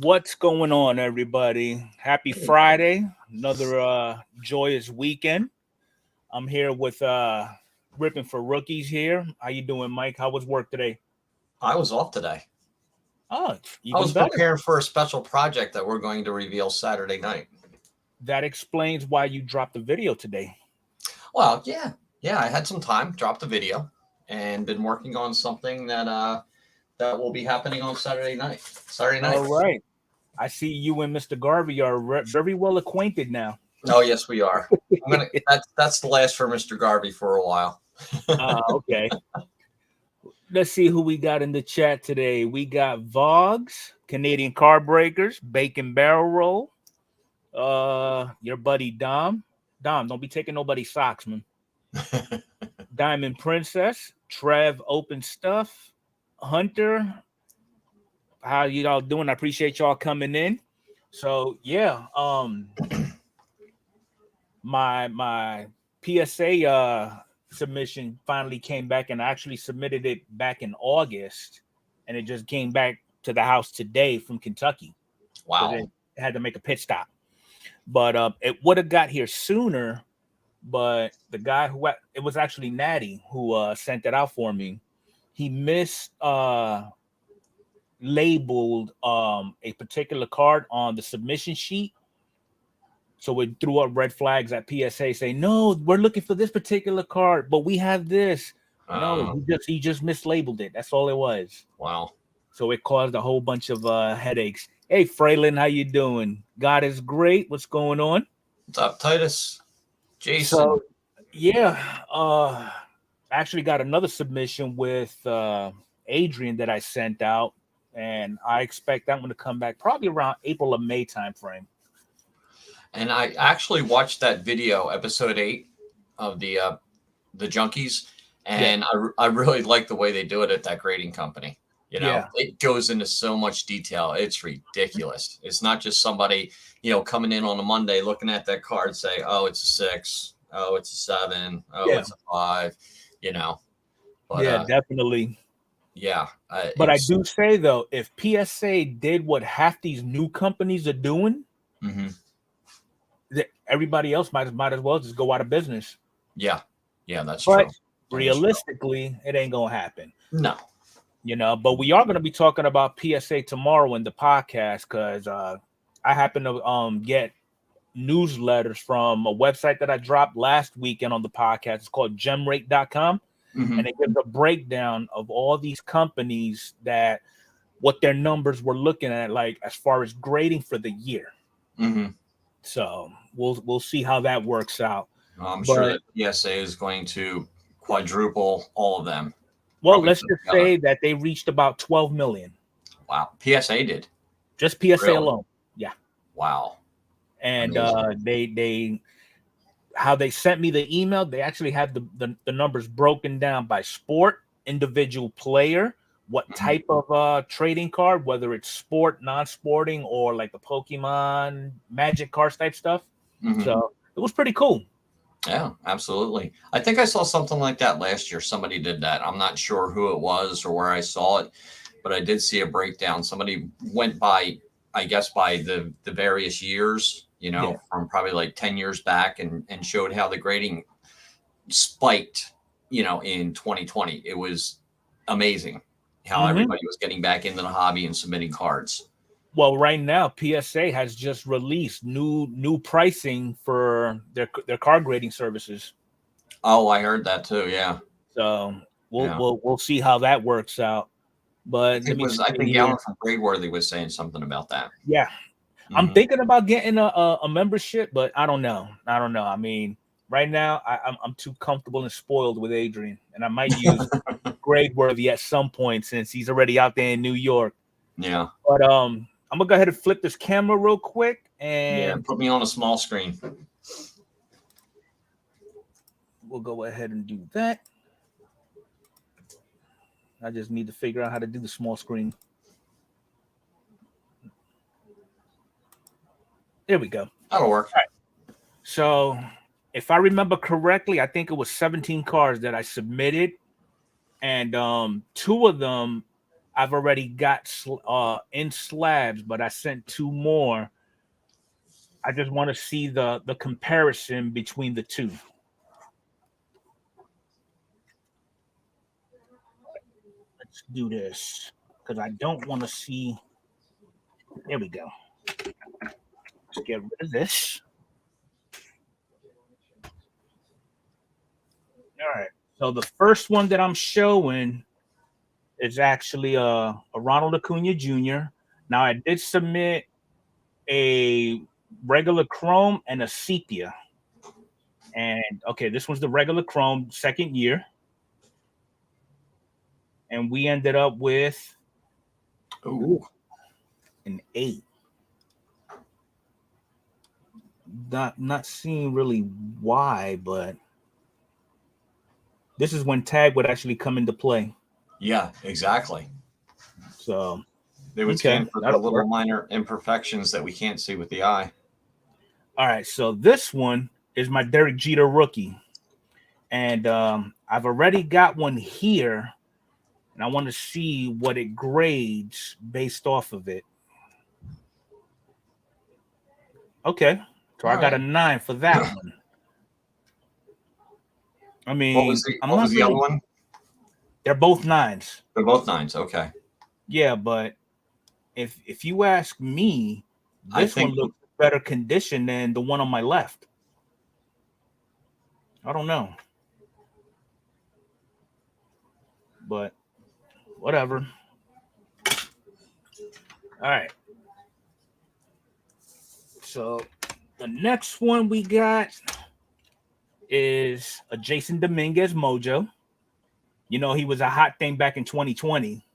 What's going on, everybody? Happy Friday. Another joyous weekend. I'm here with Ripping for Rookies here. How you doing, Mike? How was work today? I was off today. Oh, I was better. preparing for a special project that we're going to reveal Saturday night. That explains why you dropped the video today. Well, yeah. I had some time, dropped the video, and been working on something that will be happening on Saturday night. All right. I see you and Mr. Garvey are very well acquainted now. Oh, yes, we are. That's the last for Mr. Garvey for a while. Okay. Let's see who we got in the chat today. We got Vogs, Canadian Car Breakers, Bacon Barrel Roll. Your buddy Dom. Dom, don't be taking nobody's socks, man. Diamond Princess, Trev, Open Stuff, Hunter. How you all doing? I appreciate y'all coming in. So yeah, my PSA submission finally came back, and I actually submitted it back in August, and it just came back to the house today from Kentucky. Wow. It had to make a pit stop, but it would have got here sooner. But the guy it was actually Natty who sent it out for me. He labeled a particular card on the submission sheet, so it threw up red flags at PSA saying, no, we're looking for this particular card, but we have this. No, he just mislabeled it. That's all it was. Wow. So it caused a whole bunch of headaches. Hey, Fraylin, how you doing? God is great. What's going on? What's up, Titus? Jason. So yeah, I actually got another submission with Adrian that I sent out, and I expect that one to come back probably around April or May time frame. And I actually watched that video, episode 8 of the Junkies, and yeah. I really like the way they do it at that grading company. You know, It goes into so much detail. It's ridiculous. It's not just somebody, coming in on a Monday looking at that card, say, oh, it's a 6, oh, it's a 7, oh, it's a 5, But, yeah, definitely. Yeah. But I do say, though, if PSA did what half these new companies are doing, everybody else might as well just go out of business. Yeah, that's true. Realistically, it ain't gonna happen. No. But we are going to be talking about PSA tomorrow in the podcast, because I happen to get newsletters from a website that I dropped last weekend on the podcast. It's called gemrate.com. And it gives a breakdown of all these companies what their numbers were looking at, like as far as grading for the year. So we'll see how that works out. I'm sure that PSA is going to quadruple all of them. Well, let's just say that they reached about 12 million. Wow. PSA did? Just PSA alone. Yeah. Wow. And they how they sent me the email, they actually had the numbers broken down by sport, individual player, what type of trading card, whether it's sport, non-sporting, or like the Pokemon, Magic cards type stuff. So it was pretty cool. Yeah, absolutely. I think I saw something like that last year. Somebody did that. I'm not sure who it was or where I saw it, but I did see a breakdown. Somebody went by, I guess, by the various years, from probably like 10 years back, and showed how the grading spiked, in 2020. It was amazing how everybody was getting back into the hobby and submitting cards. Well, right now, PSA has just released new pricing for their card grading services. Oh, I heard that too. Yeah. So we'll see how that works out. But I think Alan from Gradeworthy was saying something about that. Yeah, I'm thinking about getting a membership, but I don't know. I mean, right now I'm too comfortable and spoiled with Adrian, and I might use Gradeworthy at some point since he's already out there in New York. Yeah. But I'm gonna go ahead and flip this camera real quick and put me on a small screen. We'll go ahead and do that. I just need to figure out how to do the small screen. There we go. That'll work. All right. So if I remember correctly, I think it was 17 cards that I submitted, and 2 of them I've already got in slabs, but I sent 2 more. I just want to see the comparison between the two. Let's do this because I don't want to see. There we go. Let's get rid of this. All right. So the first one that I'm showing is actually a Ronald Acuna Jr. Now I did submit a regular chrome and a sepia. And okay, this one's the regular chrome, second year. And we ended up with an 8. Not seeing really why, but this is when tag would actually come into play. Yeah, exactly. So they would scan for the little minor imperfections that we can't see with the eye. All right, so this one is my Derek Jeter rookie. And I've already got one here, and I want to see what it grades based off of it. Okay, so I got a 9 for that one. I mean, what was the other one? They're both 9s. They're both 9s. Okay. Yeah, but if you ask me, this one looks better condition than the one on my left. I don't know, but whatever. All right. So the next one we got is a Jason Dominguez Mojo. You know, he was a hot thing back in 2020.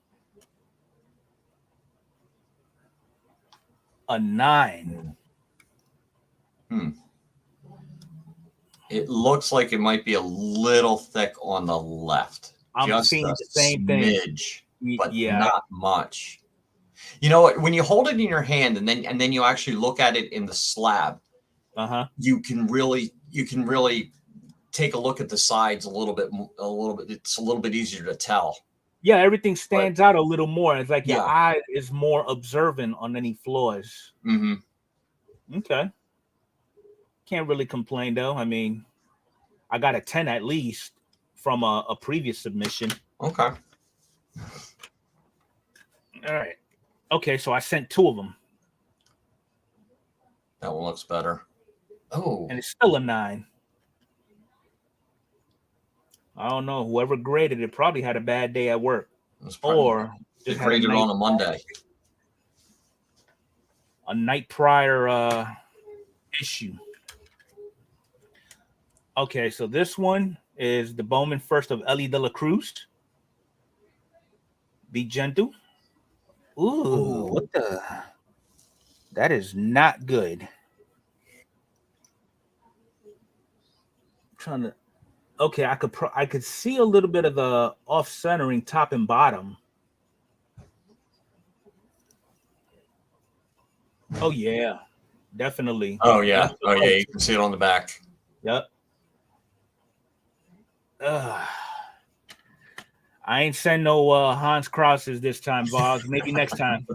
A 9. It looks like it might be a little thick on the left. I'm just seeing the same smidge, thing, but not much. You know what? When you hold it in your hand and then you actually look at it in the slab, you can really take a look at the sides a little bit. It's a little bit easier to tell. Yeah, everything stands out a little more. It's like your eye is more observant on any flaws. Okay. Can't really complain though. I mean, I got a 10 at least from a previous submission. Okay. All right. Okay, so I sent 2 of them. That one looks better. Oh. And it's still a 9. I don't know. Whoever graded it probably had a bad day at work. Or just graded on a Monday. A night prior issue. Okay, so this one is the Bowman first of Ellie De La Cruz. Be gentle. Ooh, what the? That is not good. I'm trying to. Okay, I could see a little bit of the off centering top and bottom. Oh yeah, definitely. Oh yeah, you can see it on the back. Yep. I ain't send no Hans Crosses this time, Voss. Maybe next time.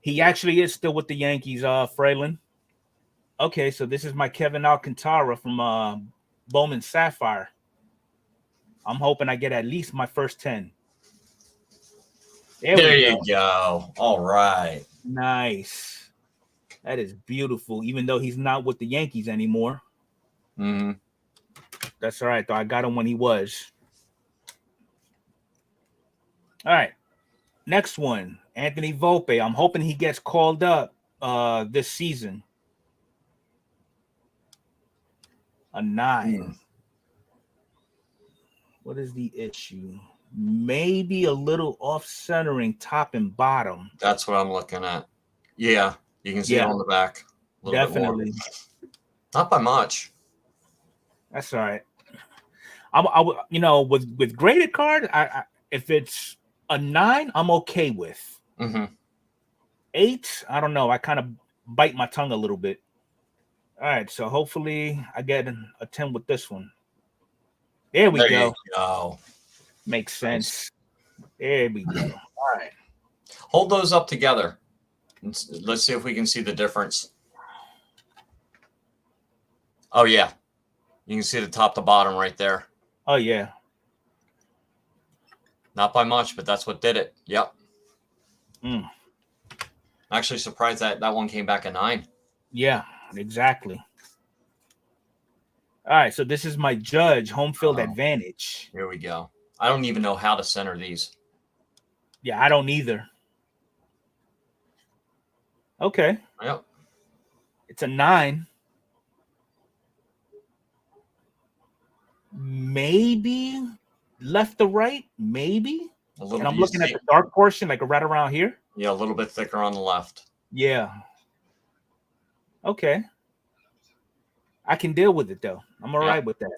He actually is still with the Yankees, Fralin. Okay, so this is my Kevin Alcantara from Bowman Sapphire. I'm hoping I get at least my first 10. There you go. All right. Nice. That is beautiful, even though he's not with the Yankees anymore. That's all right, though. I got him when he was. All right. Next one, Anthony Volpe. I'm hoping he gets called up this season. A 9. What is the issue? Maybe a little off-centering top and bottom. That's what I'm looking at. Yeah, you can see it on the back. Definitely. Not by much. That's all right. I you know, with graded card, I if it's a 9, I'm okay with. 8, I don't know. I kind of bite my tongue a little bit. All right, so hopefully I get a 10 with this one. There we go. You go. Makes sense. There we go. All right. Hold those up together. Let's see if we can see the difference. Oh, yeah. You can see the top to bottom right there. Oh, yeah. Not by much, but that's what did it. Yep. Mm. Actually surprised that one came back a 9. Yeah, exactly. All right, so this is my judge home field advantage. Here we go. I don't even know how to center these. Yeah, I don't either. Okay. Yep. It's a 9. Maybe left to right, maybe. And I'm looking at the dark portion, like right around here. Yeah, a little bit thicker on the left. Yeah. Okay. I can deal with it, though. I'm all right with that.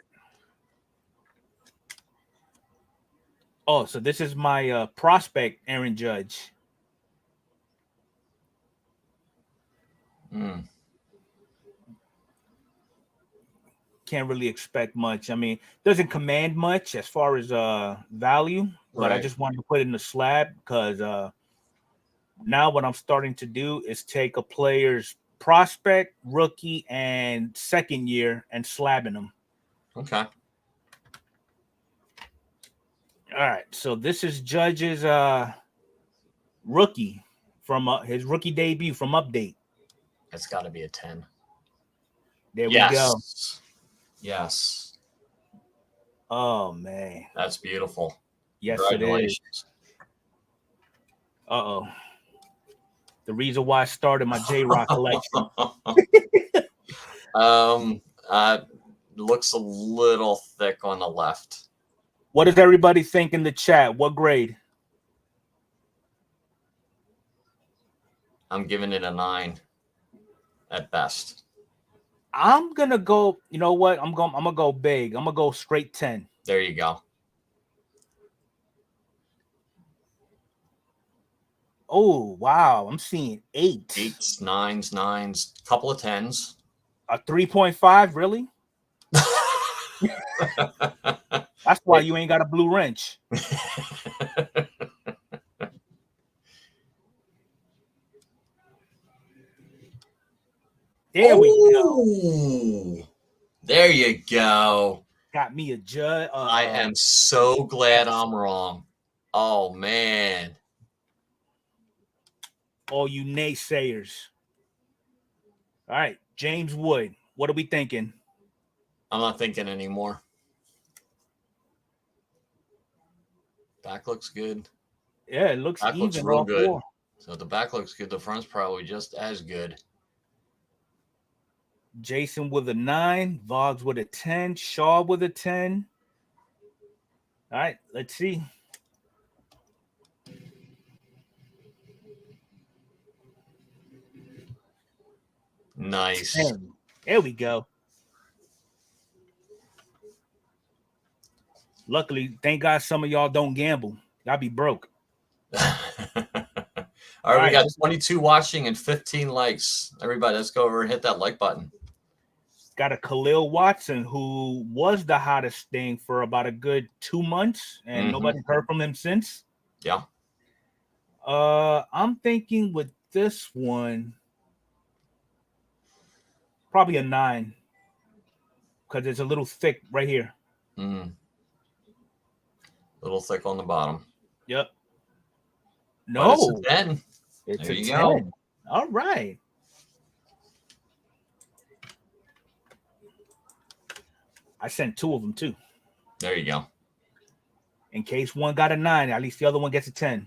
Oh, so this is my prospect, Aaron Judge. Can't really expect much. I mean, doesn't command much as far as value, but I just wanted to put it in the slab because now what I'm starting to do is take a player's prospect, rookie, and second year and slabbing them. Okay. All right, so this is Judge's rookie from his rookie debut from Update. It's got to be a 10. There we go. Yes. Oh, man. That's beautiful. Yes, it is. Uh-oh. The reason why I started my J-Rock collection. Looks a little thick on the left. What does everybody think in the chat? What grade? I'm giving it a 9 at best. I'm gonna go. You know what? I'm gonna go big. I'm gonna go straight 10. There you go. Oh wow! I'm seeing 8. 8s, 9s, 9s, couple of 10s. A 3.5, really? That's why you ain't got a blue wrench. There we go. There you go. Got me a judge. I am so glad I'm wrong. Oh, man. All you naysayers. All right, James Wood. What are we thinking? I'm not thinking anymore. Back looks good. Yeah, it looks back even. Looks real good. So the back looks good. The front's probably just as good. Jason with a 9, Voggs with a 10, Shaw with a 10. All right, let's see. Nice. 10. There we go. Luckily, thank God some of y'all don't gamble. Y'all be broke. All right, we got 22 watching and 15 likes. Everybody, let's go over and hit that like button. Got a Khalil Watson who was the hottest thing for about a good 2 months, and nobody heard from him since. Yeah. I'm thinking with this one, probably a 9 because it's a little thick right here. A little thick on the bottom. Yep. No, it's a 10. It's there a you 10. Go. All right. I sent 2 of them too. There you go. In case one got a 9, at least the other one gets a 10.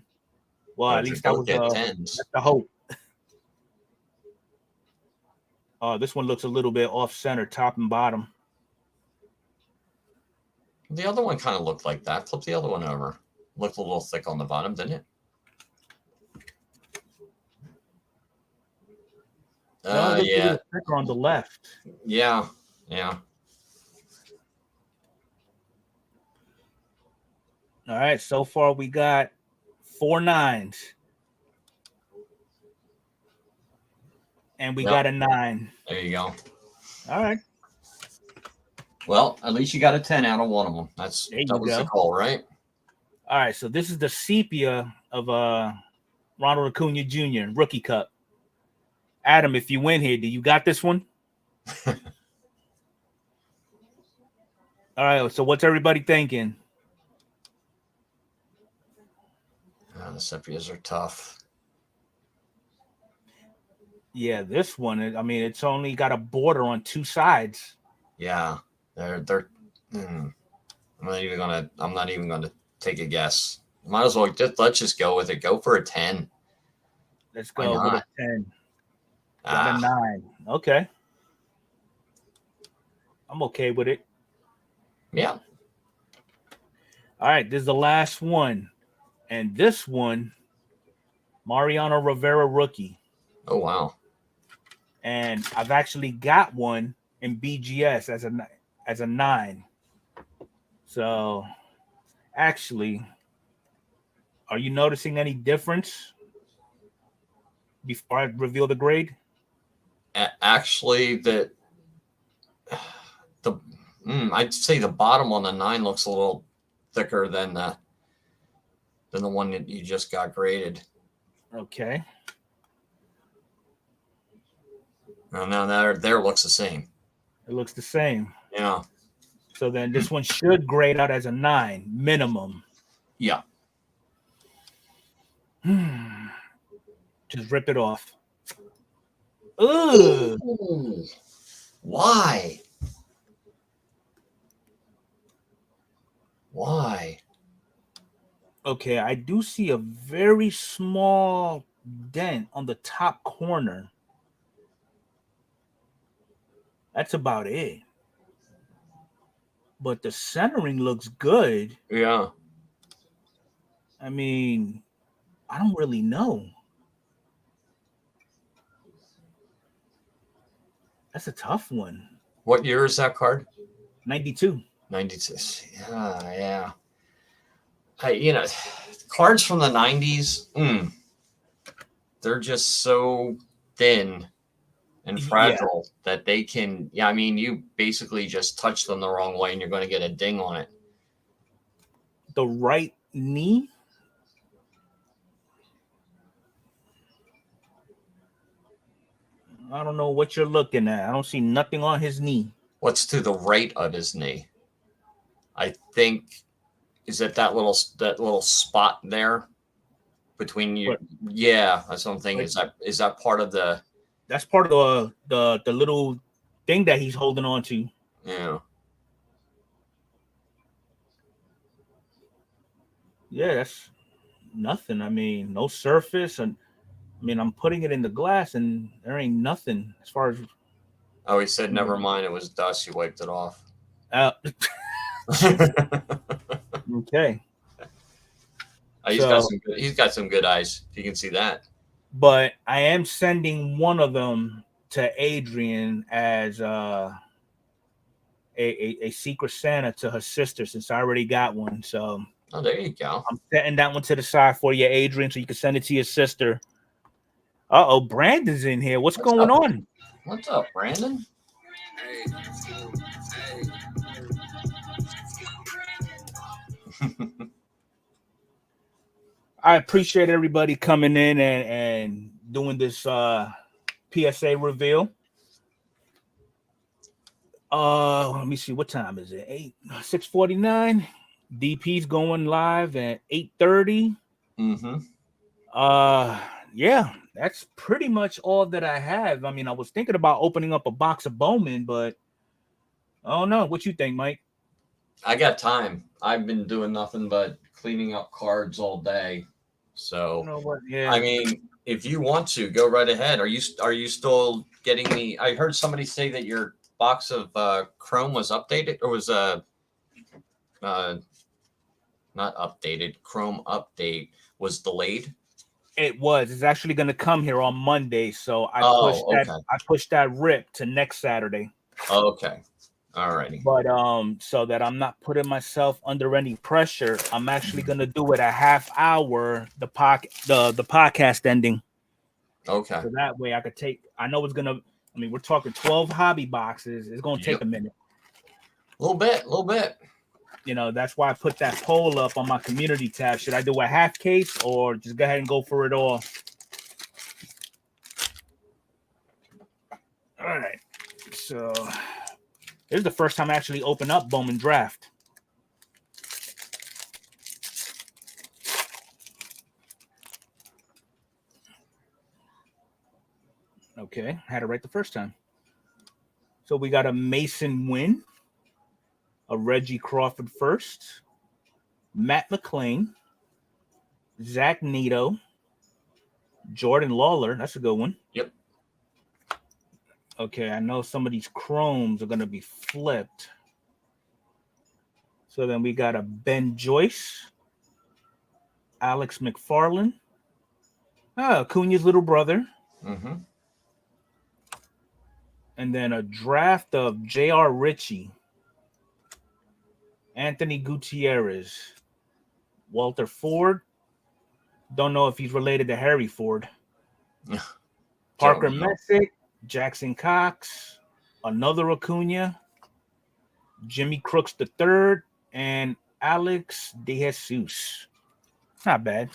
Well, at least that was that's the hope. This one looks a little bit off center, top and bottom. The other one kind of looked like that. Flip the other one over. Looked a little thick on the bottom, didn't it? No, it looks a little thicker on the left. Yeah. All right, so far we got 4 9s. And we got a 9. There you go. All right. Well, at least you got a 10 out of one of them. That was the call, right? All right, so this is the sepia of Ronald Acuna Jr. Rookie Cup. Adam, if you win here, do you got this one? All right, so what's everybody thinking? The sepias are tough. Yeah, this one, I mean, it's only got a border on two sides. Yeah, they're. I'm not even gonna take a guess. Might as well let's just go with it. Go for a 10. Let's go with a 10. Got a 9. Okay. I'm okay with it. Yeah. All right, this is the last one. And this one, Mariano Rivera rookie. Oh, wow. And I've actually got one in BGS as a 9. So, actually, are you noticing any difference before I reveal the grade? Actually, I'd say the bottom on the 9 looks a little thicker than the one that you just got graded. Okay. Now there looks the same. It looks the same. Yeah. So then this one should grade out as a 9 minimum. Yeah. Just rip it off. Ugh. Ooh. Why? Why? Okay, I do see a very small dent on the top corner. That's about it. But the centering looks good. Yeah. I mean, I don't really know. That's a tough one. What year is that card? 92. 96. Yeah. Cards from the 90s, they're just so thin and fragile that they can, you basically just touch them the wrong way and you're going to get a ding on it. The right knee? I don't know what you're looking at. I don't see nothing on his knee. What's to the right of his knee? I think, is it that little spot there between you? What? Yeah, that's what I'm thinking. Is that part of the? That's part of the little thing that he's holding on to. Yeah. Yeah, that's nothing. I mean, no surface, and I mean, I'm putting it in the glass, and there ain't nothing as far as. Oh, he said, "Never mind. It was dust. You wiped it off." Okay. He's got some good eyes. You can see that. But I am sending one of them to Adrian as a Secret Santa to her sister, since I already got one. So there you go. I'm setting that one to the side for you, Adrian, so you can send it to your sister. Uh-oh, Brandon's in here. What's going on? What's up, Brandon? I appreciate everybody coming in and doing this PSA reveal. Let me see, what time is it? 6:49. DP's going live at 8:30. Yeah, that's pretty much all that I have. I mean, I was thinking about opening up a box of Bowman, but I don't know. What you think, Mike? I got time. I've been doing nothing but cleaning up cards all day. So, I mean, if you want to, go right ahead. Are you still getting the? I heard somebody say that your box of Chrome was updated, or was not updated. Chrome update was delayed. It was. It's actually going to come here on Monday, so I pushed that rip to next Saturday. Okay. All righty. But so that I'm not putting myself under any pressure, I'm actually gonna do it a half hour, the podcast ending. Okay. So that way I could take. I know it's gonna. I mean, we're talking 12 hobby boxes. It's gonna take a minute. A little bit. you know, that's why I put that poll up on my community tab. Should I do a half case or just go ahead and go for it all? All right. So this is the first time I actually open up Bowman Draft. Okay, had it right the first time. So we got a Mason Wynn, a Reggie Crawford first, Matt McClain, Zach Neto, Jordan Lawler. That's a good one. Yep. Okay, I know some of these chromes are going to be flipped. So then we got a Ben Joyce, Alex McFarland, Acuna's little brother. Mm-hmm. And then a draft of J.R. Ritchie, Anthony Gutierrez, Walter Ford. Don't know if he's related to Harry Ford. Parker Messick, Jackson Cox, another Acuna, Jimmy Crooks III, and Alex DeJesus. Not bad.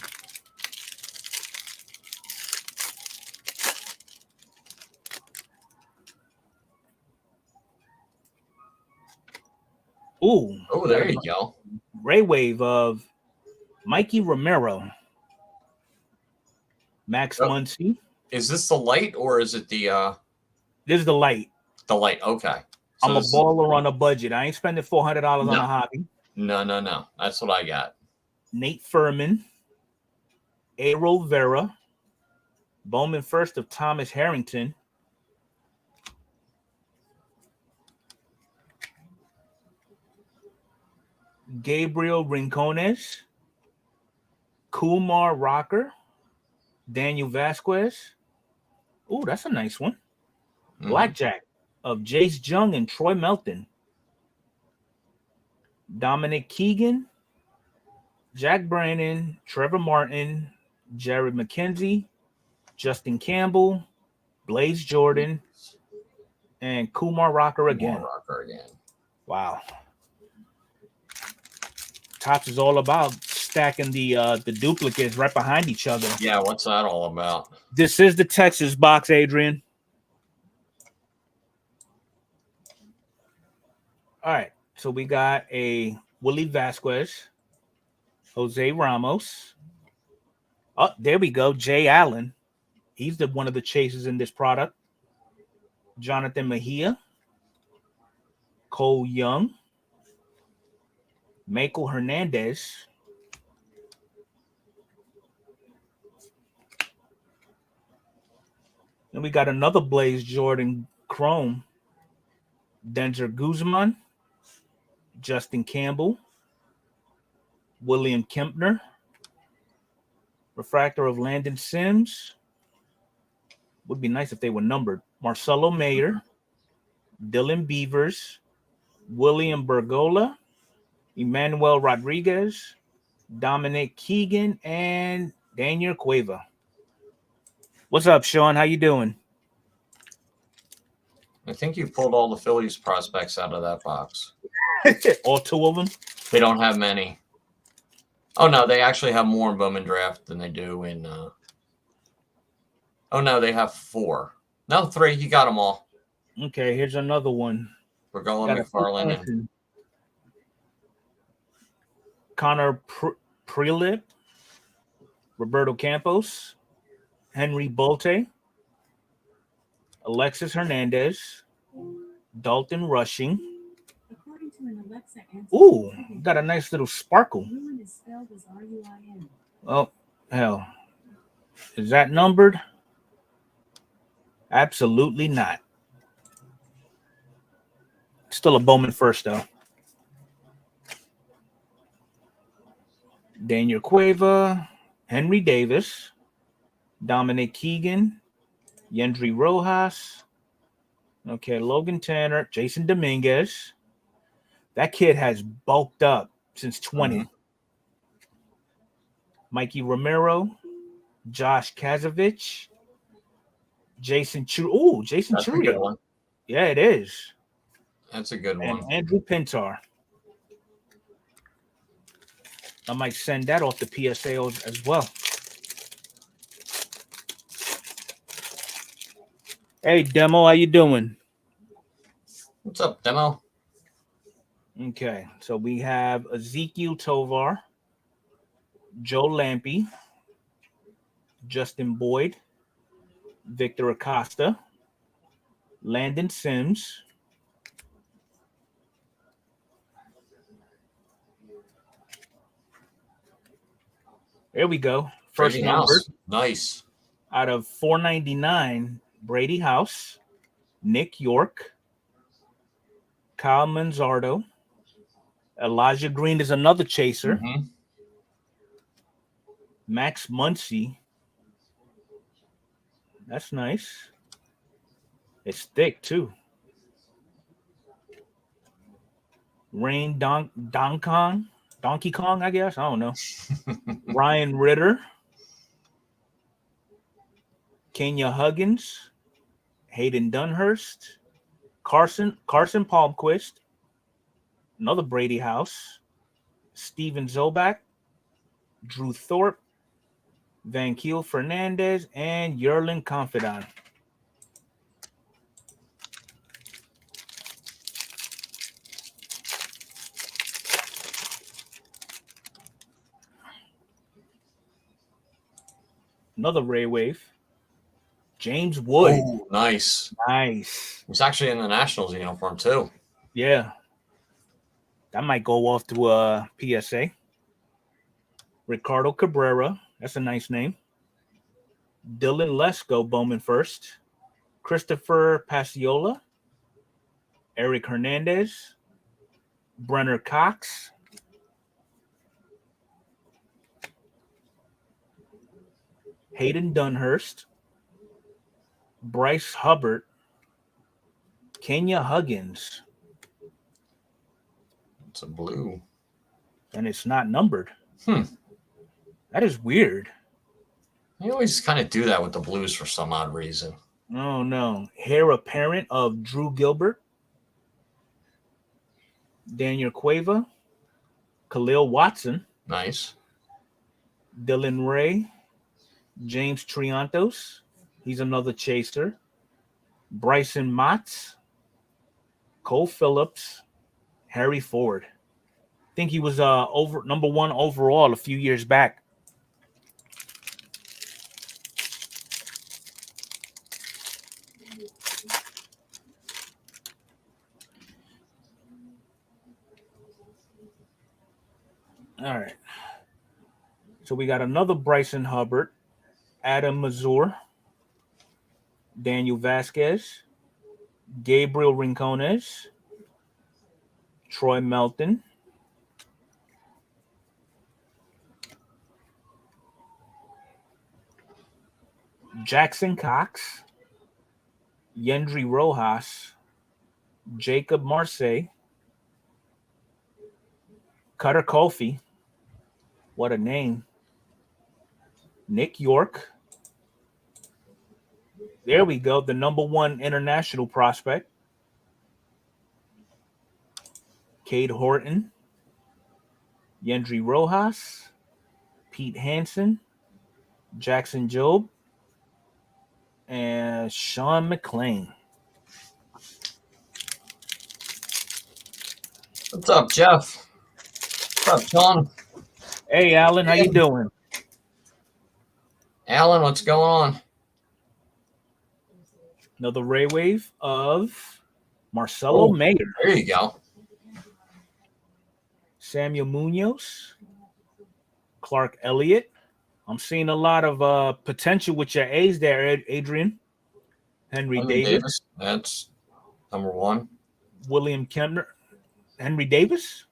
Ooh. Oh, there you go. Ray Wave of Mikey Romero, Max Muncy. Is this the light or is it the This is the light. The light, okay. So I'm a baller on a budget. I ain't spending $400 on a hobby. No. That's what I got. Nate Furman, A. Rovera, Bowman first of Thomas Harrington, Gabriel Rincones, Kumar Rocker, Daniel Vasquez. Ooh, that's a nice one. Mm-hmm. Blackjack of Jace Jung and Troy Melton. Dominic Keegan, Jack Brannon, Trevor Martin, Jared McKenzie, Justin Campbell, Blaze Jordan, and Kumar Rocker again. Wow. Topps is all about stacking the duplicates right behind each other. Yeah, what's that all about? This is the Texas box, Adrian. All right, so we got a Willie Vasquez, Jose Ramos. Oh, there we go, Jay Allen. He's one of the chasers in this product. Jonathan Mejia, Cole Young, Michael Hernandez, then we got another Blaze Jordan Chrome, Denzer Guzman, Justin Campbell, William Kempner, refractor of Landon Sims. Would be nice if they were numbered. Marcelo Mayer, Dylan Beavers, William Bergola, Emmanuel Rodriguez, Dominic Keegan, and Daniel Cueva. What's up, Sean? How you doing? I think you pulled all the Phillies prospects out of that box. All two of them? They don't have many. Oh, no, they actually have more in Bowman Draft than they do in... Oh, no, they have 4. No, 3. You got them all. Okay, here's another one. Bergola, McFarland, and... Connor Prelip, Roberto Campos, Henry Bolte, Alexis Hernandez, Dalton Rushing. Ooh, got a nice little sparkle. Oh, hell. Is that numbered? Absolutely not. Still a Bowman first, though. Daniel Cueva, Henry Davis, Dominic Keegan, Yendry Rojas. Okay, Logan Tanner, Jason Dominguez. That kid has bulked up since 20. Mm-hmm. Mikey Romero, Josh Kazovich, Jason Chu. Ooh, Jason That's a good one. Yeah, it is. That's a good one. And Andrew Pintar. I might send that off to PSA as well. Hey, Demo, how you doing? What's up, Demo? Okay, so we have Ezekiel Tovar, Joe Lampe, Justin Boyd, Victor Acosta, Landon Sims, there we go. First Brady number. House. Nice. Out of 499, Brady House, Nick York, Kyle Manzardo, Elijah Green is another chaser, Mm-hmm. Max Muncy. That's nice. It's thick too. Rain Donkey Kong, I guess. I don't know. Ryan Ritter, Kenya Huggins, Hayden Dunhurst, Carson Palmquist, another Brady House, Steven Zobak, Drew Thorpe, Van Kiel Fernandez, and Yerlin Confidant. Another Ray Wave. James Wood. Oh, nice. Nice. He's actually in the Nationals uniform too. Yeah. That might go off to a PSA. Ricardo Cabrera. That's a nice name. Dylan Lesko, Bowman first. Christopher Pasiola. Eric Hernandez. Brenner Cox. Hayden Dunhurst. Bryce Hubbard. Kenya Huggins. It's a blue. And it's not numbered. That is weird. They always kind of do that with the blues for some odd reason. Oh, no. Heir apparent of Drew Gilbert. Daniel Cueva. Khalil Watson. Nice. Dylan Ray. James Triantos. He's another chaser. Bryson Motts. Cole Phillips. Harry Ford. I think he was number 1 overall a few years back. All right. So we got another Bryson Hubbard, Adam Mazur, Daniel Vasquez, Gabriel Rincones, Troy Melton, Jackson Cox, Yendry Rojas, Jacob Marseille, Cutter Kofi. What a name. Nick York. There we go. The number 1 international prospect. Cade Horton. Yendry Rojas. Pete Hansen. Jackson Jobe. And Sean McClain. What's up, Jeff? What's up, Sean? Hey, Alan, how you doing? Alan, what's going on? Another Ray Wave of Marcelo Mayer. There you go. Samuel Munoz. Clark Elliott. I'm seeing a lot of potential with your A's there, Adrian. Henry Davis. That's number 1. William Kemner. Henry Davis?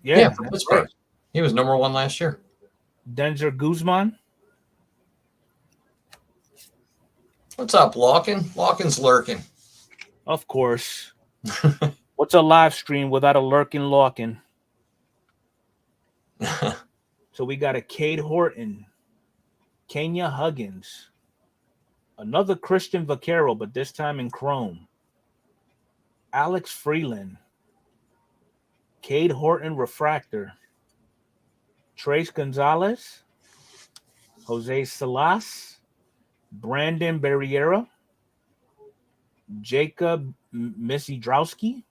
Yeah, from Pittsburgh. Right. He was number 1 last year. Denzer Guzman. What's up, Larkin? Larkin's lurking. Of course. What's a live stream without a lurking Larkin? So we got a Cade Horton, Kenya Huggins, another Christian Vaquero, but this time in chrome. Alex Freeland, Cade Horton Refractor, Trace Gonzalez, Jose Salas, Brandon Barriera, Jacob Misiedrowski.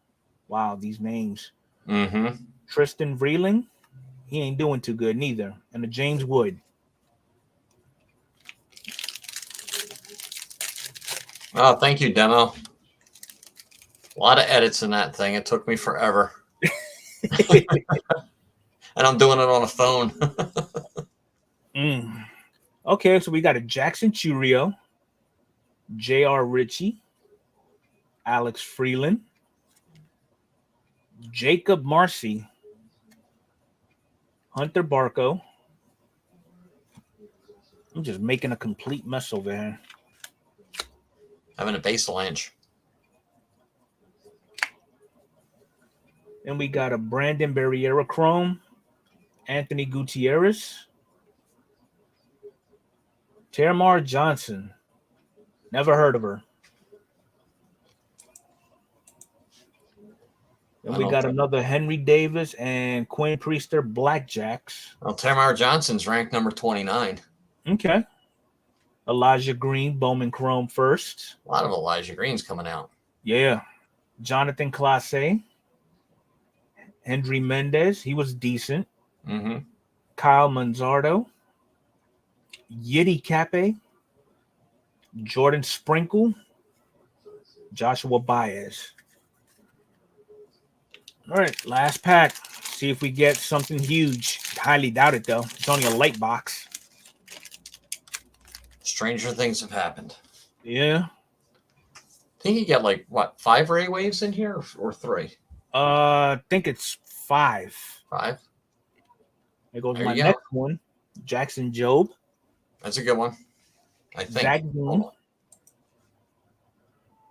Wow, these names. Mm-hmm. Tristan Vreeling. He ain't doing too good neither. And the James Wood. Oh, thank you, Demo. A lot of edits in that thing. It took me forever. And I'm doing it on a phone. Okay, so we got a Jackson Churio, J.R. Ritchie, Alex Freeland, Jacob Marcy, Hunter Barco. I'm just making a complete mess over here. Having a base lunch. Then we got a Brandon Barriera Chrome, Anthony Gutierrez, Tamar Johnson. Never heard of her. Then we got another Henry Davis and Quinn Priester Blackjacks. Well, Tamar Johnson's ranked number 29. Okay. Elijah Green, Bowman Chrome first. A lot of Elijah Greens coming out. Yeah. Jonathan Classe. Henry Mendez. He was decent. Mm-hmm. Kyle Manzardo. Yiddy Cape. Jordan Sprinkle. Joshua Baez. All right, last pack. See if we get something huge. Highly doubt it, though. It's only a light box. Stranger things have happened. Yeah. I think you get like, what, 5 ray waves in here or 3? I think it's 5. 5? There goes my next one. Jackson Job. That's a good one. I think. Zach Boone.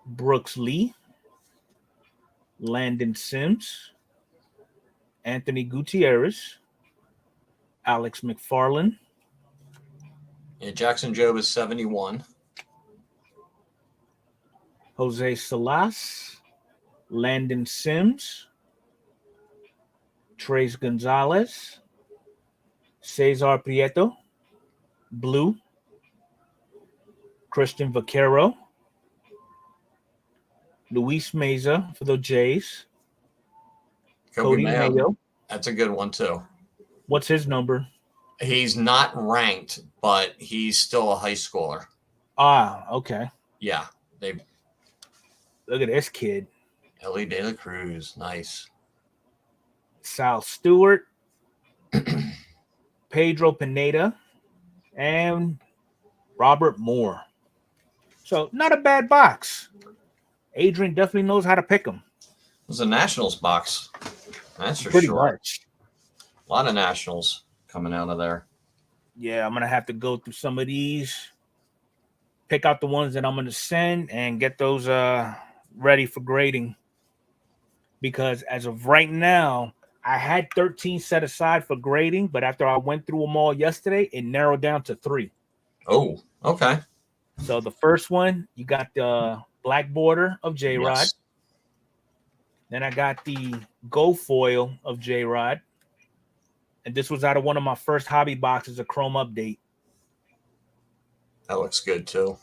Brooks Lee. Landon Sims. Anthony Gutierrez. Alex McFarland. Yeah, Jackson Job is 71. Jose Salas. Landon Sims. Trace Gonzalez. Cesar Prieto. Blue. Christian Vaquero. Luis Meza for the Jays. Cody Mayo. That's a good one, too. What's his number? He's not ranked, but he's still a high schooler. Ah, okay. Yeah. Look at this kid. Ellie De La Cruz. Nice. Sal Stewart. Pedro Pineda. And Robert Moore. So, not a bad box. Adrian definitely knows how to pick them. It was a Nationals box. That's for Pretty sure. much. A lot of Nationals coming out of there. Yeah, I'm going to have to go through some of these, pick out the ones that I'm going to send, and get those ready for grading. Because as of right now, I had 13 set aside for grading, but after I went through them all yesterday, it narrowed down to 3. Oh, okay. So the first one, you got the black border of J-Rod. Yes. Then I got the gold foil of J-Rod. And this was out of one of my first hobby boxes, a Chrome Update. That looks good, too.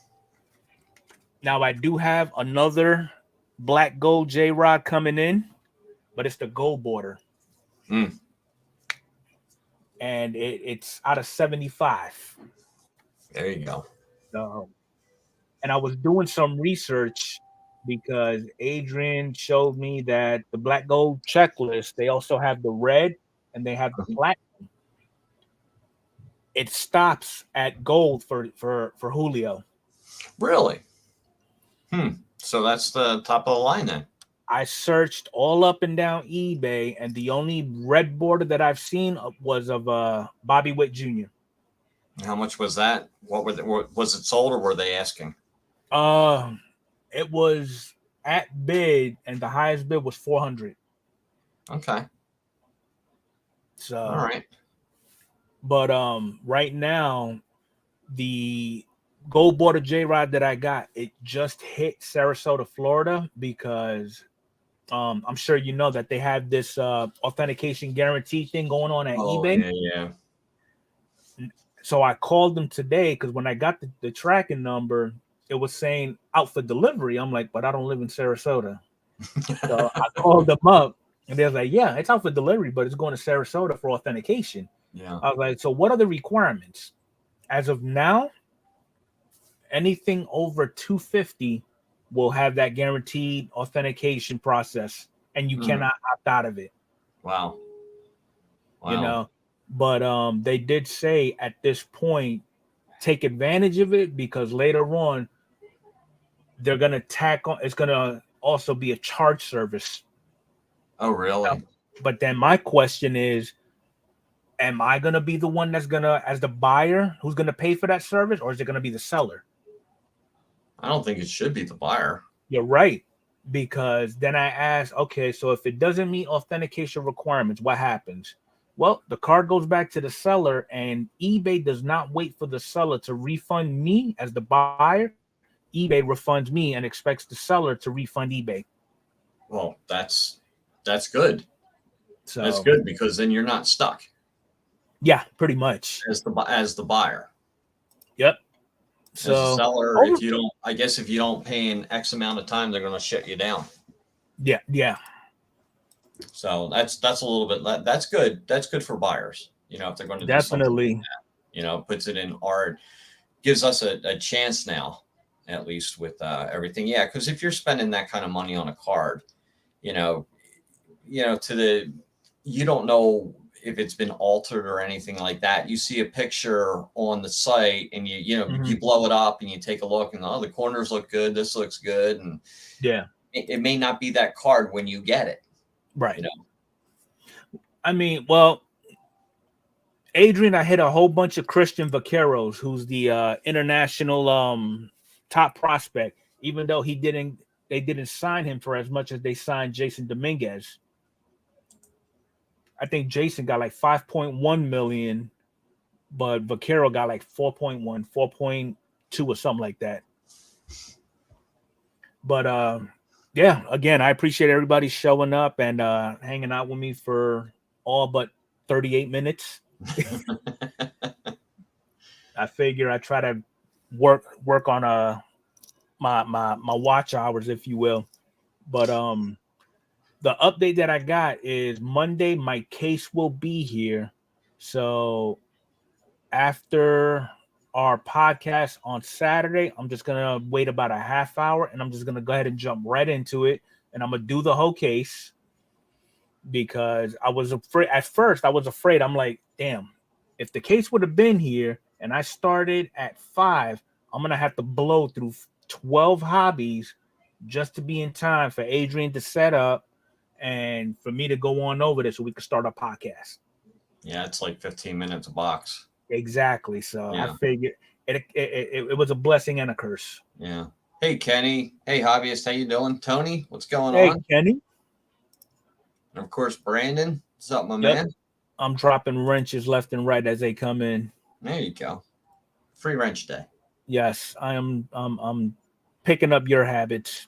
Now, I do have another black gold J-Rod coming in, but it's the gold border. And it's out of 75. There you go. And I was doing some research because Adrian showed me that the black gold checklist, they also have the red and they have the platinum. It stops at gold for Julio. Really? So that's the top of the line then. I searched all up and down eBay, and the only red border that I've seen was of Bobby Witt Jr. How much was that? Was it sold or were they asking? It was at bid, and the highest bid was $400. Okay. So all right. But right now, the gold border J-Rod that I got, it just hit Sarasota, Florida, because I'm sure you know that they have this authentication guarantee thing going on at eBay. Yeah. So I called them today because when I got the tracking number, it was saying out for delivery. I'm like, but I don't live in Sarasota. So I called them up and they're like, yeah, it's out for delivery, but it's going to Sarasota for authentication. Yeah. I was like, so what are the requirements? As of now, anything over 250 will have that guaranteed authentication process, and you cannot opt out of it. Wow. You know, but they did say at this point, take advantage of it because later on they're gonna tack on. It's gonna also be a charge service. Oh, really? But then my question is, am I gonna be the one that's gonna, as the buyer, who's gonna pay for that service, or is it gonna be the seller? I don't think it should be the buyer. You're right, because then I asked, okay, so if it doesn't meet authentication requirements, what happens? Well, the card goes back to the seller, and eBay does not wait for the seller to refund me as the buyer. eBay refunds me and expects the seller to refund eBay. Well, that's good. So that's good because then you're not stuck. Yeah, pretty much. As the buyer. Yep. So as a seller, if you don't pay in X amount of time, they're going to shut you down. Yeah, yeah. So that's a little bit. That's good. That's good for buyers. You know, if they're going to definitely, like that, you know, puts it in art, gives us a chance now, at least with everything. Yeah, because if you're spending that kind of money on a card, you know, you don't know if it's been altered or anything like that. You see a picture on the site and you blow it up and you take a look and the corners look good. This looks good. And yeah, it may not be that card when you get it. Right. You know? I mean, well, Adrian, I hit a whole bunch of Christian Vaqueros, who's the international top prospect, even though they didn't sign him for as much as they signed Jason Dominguez. I think Jason got like 5.1 million, but Vaquero got like 4.1, 4.2 or something like that. But yeah, again, I appreciate everybody showing up and hanging out with me for all but 38 minutes. I figure I try to work on my watch hours, if you will. But the update that I got is Monday, my case will be here. So after our podcast on Saturday, I'm just going to wait about a half hour and I'm just going to go ahead and jump right into it. And I'm going to do the whole case because I was afraid. At first, I was afraid. I'm like, damn, if the case would have been here and I started at 5, I'm going to have to blow through 12 hobbies just to be in time for Adrian to set up and for me to go on over there so we could start a podcast. Yeah, it's like 15 minutes a box. Exactly. So yeah. I figured it was a blessing and a curse. Yeah. Hey, Kenny. Hey, hobbyist. How you doing? Tony, what's going on? Hey, Kenny. And of course, Brandon. What's up, my man? I'm dropping wrenches left and right as they come in. There you go. Free wrench day. Yes, I'm picking up your habits.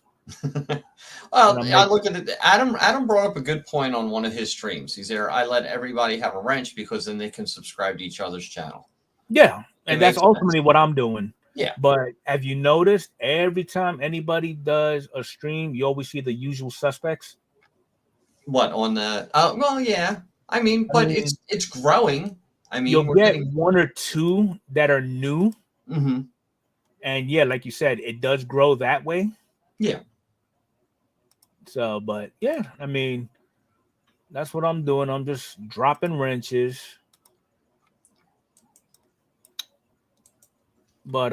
Well, I look at it. Adam brought up a good point on one of his streams. He's there. I let everybody have a wrench because then they can subscribe to each other's channel. Yeah, and that's ultimately what I'm doing. Yeah. But have you noticed every time anybody does a stream, you always see the usual suspects? What on the? Well, yeah. I mean, it's growing. I mean, you'll get one or two that are new. Mm-hmm. And yeah, like you said, it does grow that way. Yeah. So, but yeah, I mean, that's what I'm doing. I'm just dropping wrenches. But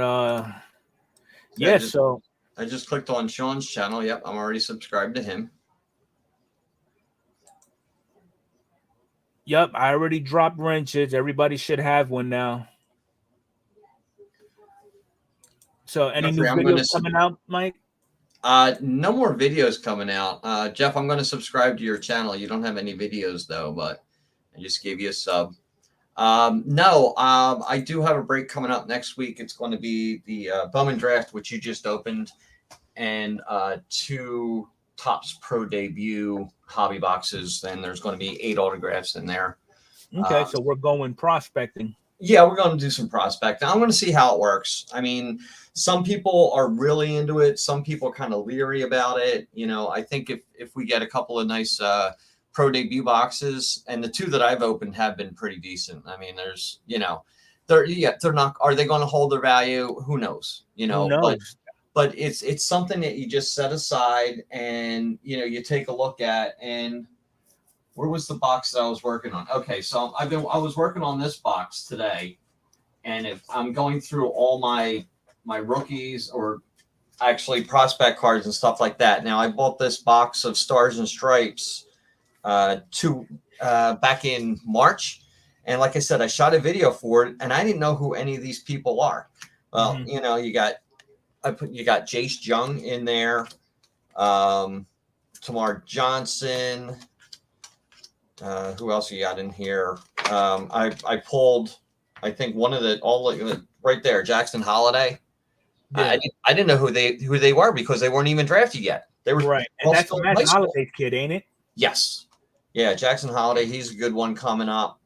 yeah, so I just clicked on Sean's channel. Yep, I'm already subscribed to him. Yep, I already dropped wrenches. Everybody should have one now. So any new videos coming out, Mike? No more videos coming out. Jeff, I'm going to subscribe to your channel. You don't have any videos though, but I just gave you a sub. No, I do have a break coming up next week. It's going to be the Bowman Draft, which you just opened, and 2 Topps Pro Debut hobby boxes. Then there's going to be 8 autographs in there. Okay, so we're going prospecting. Yeah, we're going to do some prospecting. I'm going to see how it works. I mean, some people are really into it. Some people are kind of leery about it. You know, I think if we get a couple of nice pro debut boxes, and the two that I've opened have been pretty decent. I mean, there's, you know, they're not. Are they going to hold their value? Who knows? You Who know, knows? but it's something that you just set aside and you take a look at. And where was the box that I was working on? Okay, so I was working on this box today, and if I'm going through all my rookies, or actually prospect cards and stuff like that. Now I bought this box of Stars and Stripes back in March, and like I said, I shot a video for it, and I didn't know who any of these people are. Well, you got Jace Jung in there, Tamar Johnson. Who else you got in here? I pulled, I think one of right there, Jackson Holiday. Yeah. I didn't know who they were because they weren't even drafted yet. They were right, and that's Matt Holiday's kid, ain't it? Yes, yeah, Jackson Holiday. He's a good one coming up.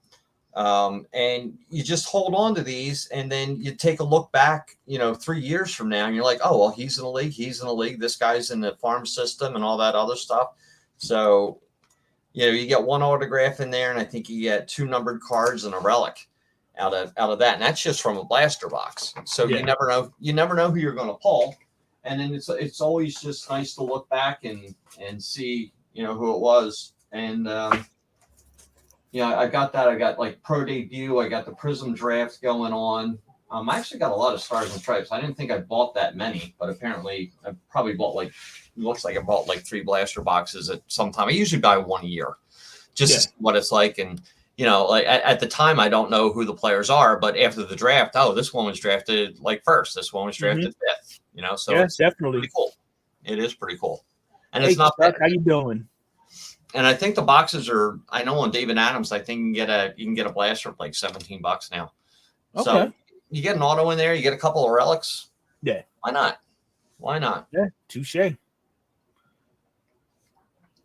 And you just hold on to these, and then you take a look back, 3 years from now, and you're like, oh well, he's in the league. This guy's in the farm system and all that other stuff. So you get one autograph in there, and I think you get 2 numbered cards and a relic out of that, and that's just from a blaster box. So you never know. You never know who you're going to pull, and then it's always just nice to look back and see who it was. And I got that. I got like pro debut. I got the Prism draft going on. I actually got a lot of Stars and Stripes. I didn't think I bought that many, but apparently I probably bought looks like I bought like 3 blaster boxes at some time. I usually buy one a year just to see what it's like. And, like at the time, I don't know who the players are, but after the draft, this one was drafted like first. This one was drafted fifth, so it's definitely pretty cool. It is pretty cool. And it's not bad. How you doing? And I think the boxes are, I know on David Adams, I think you can get a blaster for like $17 now. Okay. So you get an auto in there, you get a couple of relics. Yeah. Why not? Why not? Yeah, touche. Let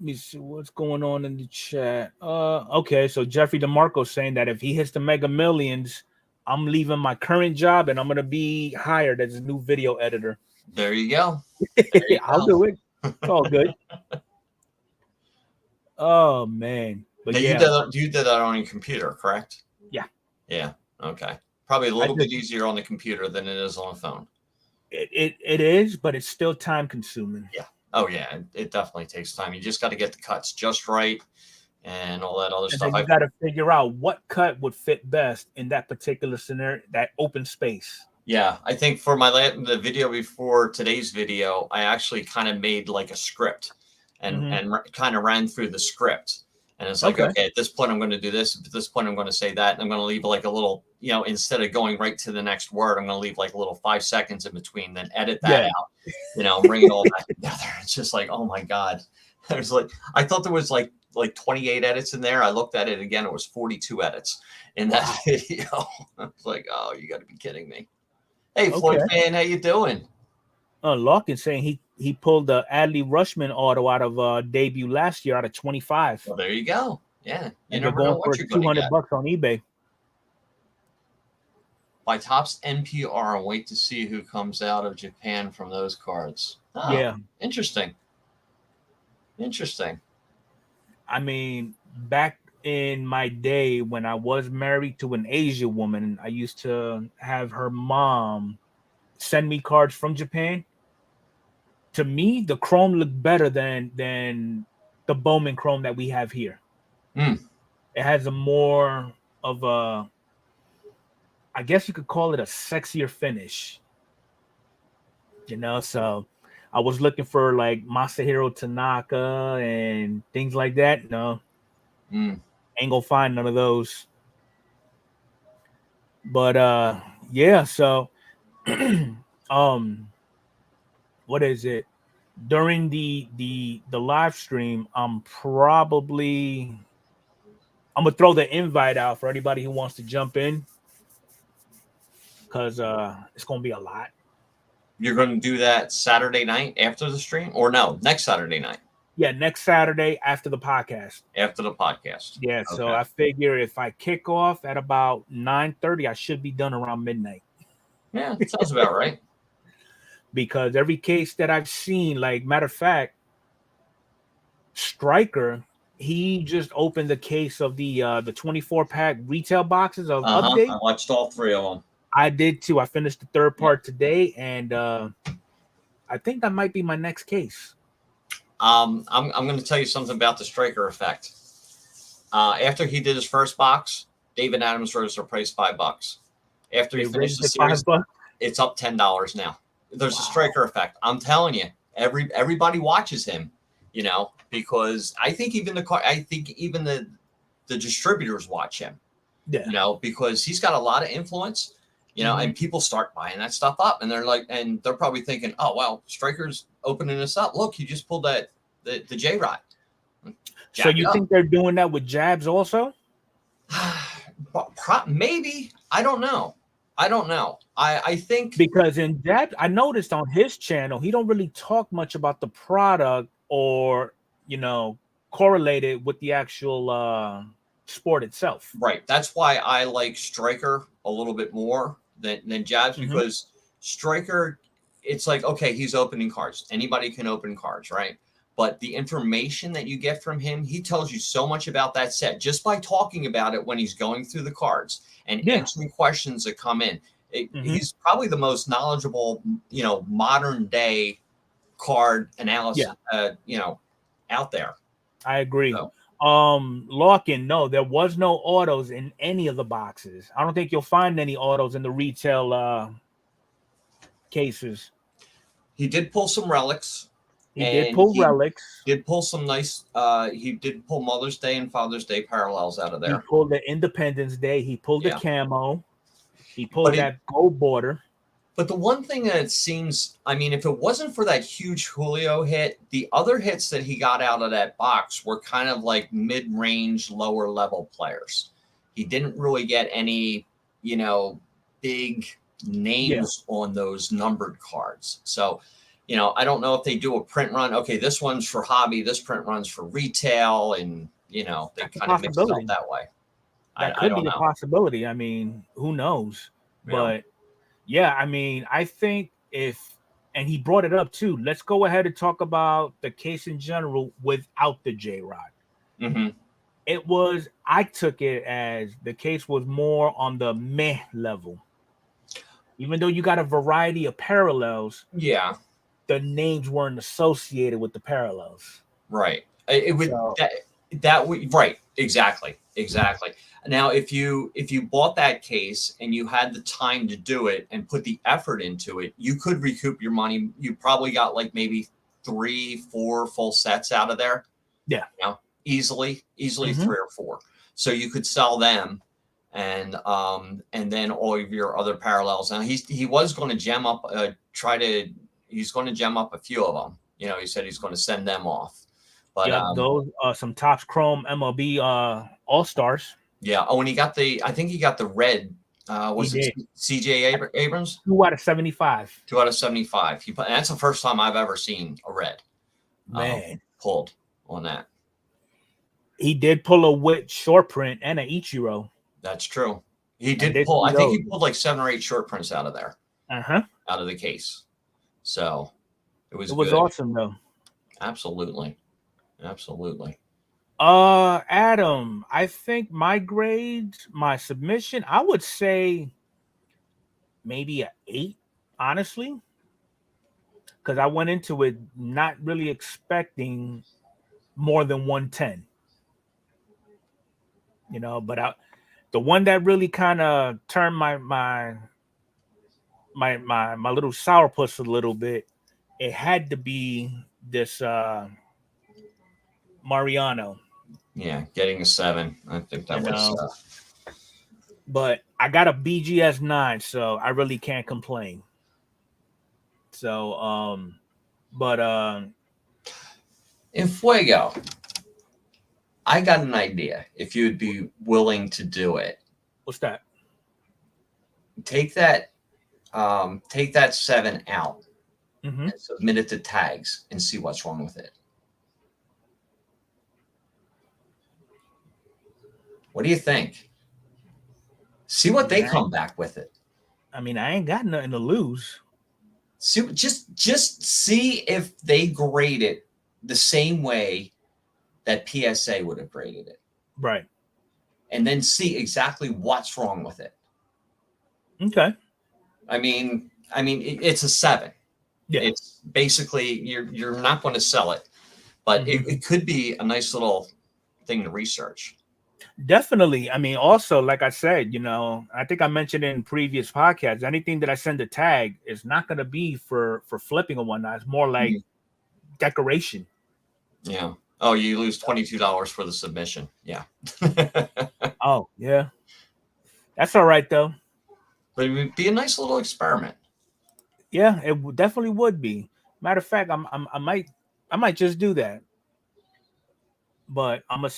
me see what's going on in the chat. Okay, so Jeffrey DeMarco saying that if he hits the Mega Millions, I'm leaving my current job and I'm gonna be hired as a new video editor. There you go. I'll do it. It's all good. Oh man. But now, you did that on your computer, correct? Yeah. Yeah. Okay. Probably a little bit easier on the computer than it is on the phone. It is, but it's still time consuming. Yeah. Oh yeah, it definitely takes time. You just got to get the cuts just right and all that other stuff. You got to figure out what cut would fit best in that particular scenario, that open space. Yeah, I think for the video before today's video, I actually kind of made like a script and kind of ran through the script. And it's like, okay, at this point, I'm going to do this. At this point, I'm going to say that. And I'm going to leave like a little, instead of going right to the next word, I'm going to leave like a little 5 seconds in between, then edit that out, bring it all back together. It's just like, oh my God. There's I thought there was like 28 edits in there. I looked at it again. It was 42 edits in that video. I was like, oh, you got to be kidding me. Hey, Floyd fan, how you doing? Larkin saying he pulled the Adley Rushman auto out of debut last year out of 25. Well, there you go. Yeah, you never know what you're going to get. $200 on eBay. Buy Topps NPR and wait to see who comes out of Japan from those cards. Oh, yeah, interesting. I mean, back in my day when I was married to an Asian woman, I used to have her mom send me cards from Japan. To me, the chrome looked better than the Bowman chrome that we have here. It has a more of a, I guess you could call it a sexier finish. So I was looking for like Masahiro Tanaka and things like that. No, ain't gonna find none of those. But yeah, so what is it? During the live stream, I'm gonna throw the invite out for anybody who wants to jump in, because it's gonna be a lot. You're going to do that Saturday night after the stream, or no, next Saturday night? Yeah, next Saturday after the podcast. After the podcast. Yeah, so Okay. I figure if I kick off at about 9:30, I should be done around midnight. Yeah, sounds about right. Because every case that I've seen, like matter of fact, Striker, he just opened the case of the 24-pack retail boxes of Update. I watched all 3 of them. I did too. I finished the 3rd part today, and I think that might be my next case. I'm going to tell you something about the Striker effect. After he did his first box, David Adams rose their price $5. After he finished the series, it's up $10 now. There's a Striker effect. I'm telling you, everybody watches him, you know, because I think even the distributors watch him, you know, because he's got a lot of influence, you know, and people start buying that stuff up, and they're probably thinking, oh well, Striker's opening this up. Look, he just pulled the J-Rod. So you think they're doing that with jabs also? Maybe. I don't know. I think because in jabs, I noticed on his channel, he don't really talk much about the product or, you know, correlate it with the actual sport itself. Right. That's why I like Striker a little bit more than jabs, because Striker, it's like, okay, he's opening cards. Anybody can open cards, right? But the information that you get from him, he tells you so much about that set just by talking about it when he's going through the cards and answering questions that come in. He's probably the most knowledgeable, you know, modern day card analysis, you know, out there. I agree. So. Larkin, no, there was no autos in any of the boxes. I don't think you'll find any autos in the retail cases. He did pull some relics. He did pull relics. Did pull some nice. He did pull Mother's Day and Father's Day parallels out of there. He pulled the Independence Day. He pulled the camo. He pulled that gold border. But the one thing that it seems, I mean, if it wasn't for that huge Julio hit, the other hits that he got out of that box were kind of like mid-range, lower-level players. He didn't really get any, you know, big names on those numbered cards. So, you know, I don't know if they do a print run. Okay, this one's for hobby. This print run's for retail. And, you know, they kind of mix it up that way. That could be a possibility. I mean, who knows? But, yeah, I mean, I think and he brought it up too. Let's go ahead and talk about the case in general without the J-Rod. I took it as the case was more on the meh level. Even though you got a variety of parallels. Yeah. The names weren't associated with the parallels. Right. It would that would right. Exactly. Now, if you bought that case and you had the time to do it and put the effort into it, you could recoup your money. You probably got like maybe 3-4 full sets out of there. Yeah. You know, easily 3 or 4. So you could sell them and then all of your other parallels. Now he was going to gem up he's going to gem up a few of them. You know, he said he's going to send them off. But those some Topps Chrome MLB All-Stars. Yeah. Oh, and I think he got the red. Was it CJ Abrams? 2 out of 75. 2 out of 75. And that's the first time I've ever seen a red pulled on that. He did pull a Witt short print and an Ichiro. That's true. He did pull. I think he pulled like 7 or 8 short prints out of there. Out of the case. So it was awesome though. Absolutely. Adam, I think my grades, my submission, I would say maybe an 8, honestly, because I went into it not really expecting more than 110. You know, but the one that really kind of turned my little sourpuss a little bit, it had to be this Mariano. Yeah, getting a 7. I think that was. But I got a BGS 9, so I really can't complain. So, in Fuego, I got an idea. If you would be willing to do it. What's that? Take that 7 out and submit it to tags and see what's wrong with it. What do you think? See what they come back with it. I mean, I ain't got nothing to lose. See, just see if they grade it the same way that PSA would have graded it. Right. And then see exactly what's wrong with it. Okay. I mean, it's a 7. Yeah. It's basically you're not going to sell it, but it could be a nice little thing to research. Definitely. I mean, also, like I said, you know, I think I mentioned in previous podcasts, anything that I send a tag is not going to be for flipping or whatnot. It's more like decoration. Yeah. Oh, you lose $22 for the submission. Yeah. Oh, yeah. That's all right, though. But it would be a nice little experiment. Yeah, it definitely would be. Matter of fact, I might just do that. But I'm gonna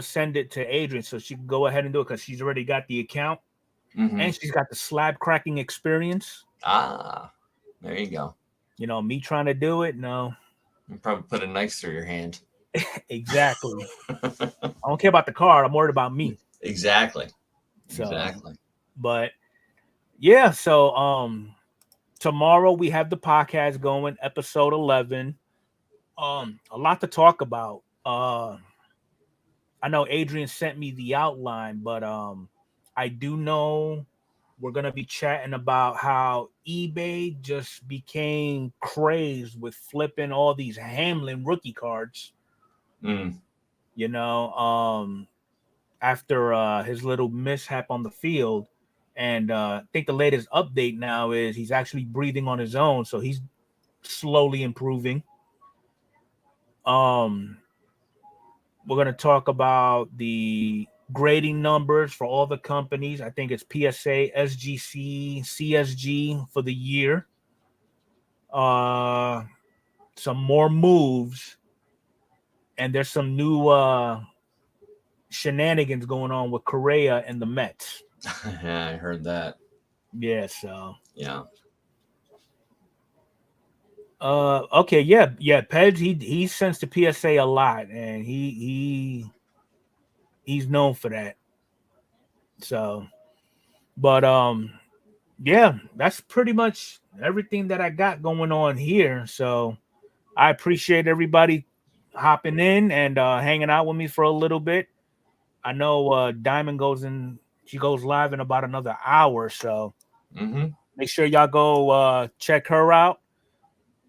send it to Adrian so she can go ahead and do it because she's already got the account and she's got the slab cracking experience. Ah, there you go. You know, me trying to do it, no. You probably put a knife through your hand. Exactly. I don't care about the card. I'm worried about me. Exactly. So, exactly. But yeah, so tomorrow we have the podcast going, episode 11. A lot to talk about. I know Adrian sent me the outline, but I do know we're gonna be chatting about how eBay just became crazed with flipping all these Hamlin rookie cards. You know, after his little mishap on the field. And I think the latest update now is he's actually breathing on his own, so he's slowly improving. We're going to talk about the grading numbers for all the companies. I think it's PSA, SGC, CSG for the year. Some more moves, and there's some new shenanigans going on with Correa and the Mets. Yeah, I heard that. Yeah, so yeah. Okay, yeah, Peds, he sends to PSA a lot, and he's known for that. So, but yeah, that's pretty much everything that I got going on here. So I appreciate everybody hopping in and hanging out with me for a little bit. I know Diamond she goes live in about another hour, so make sure y'all go check her out.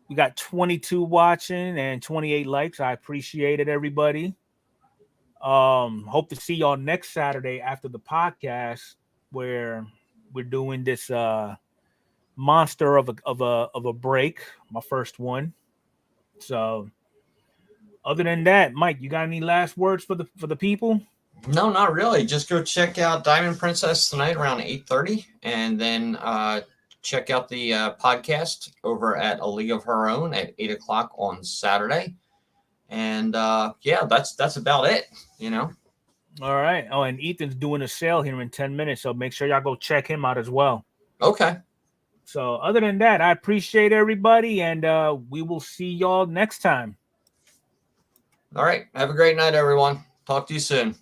We got 22 watching and 28 likes. I appreciate it, everybody. Hope to see y'all next Saturday after the podcast, where we're doing this monster of a break, my first one. So, other than that, Mike, you got any last words for the people? No, not really. Just go check out Diamond Princess tonight around 8:30, and then check out the podcast over at A League of Her Own at 8:00 on Saturday. And yeah, that's about it. You know. All right. Oh, and Ethan's doing a sale here in 10 minutes, so make sure y'all go check him out as well. Okay. So other than that, I appreciate everybody, and we will see y'all next time. All right. Have a great night, everyone. Talk to you soon.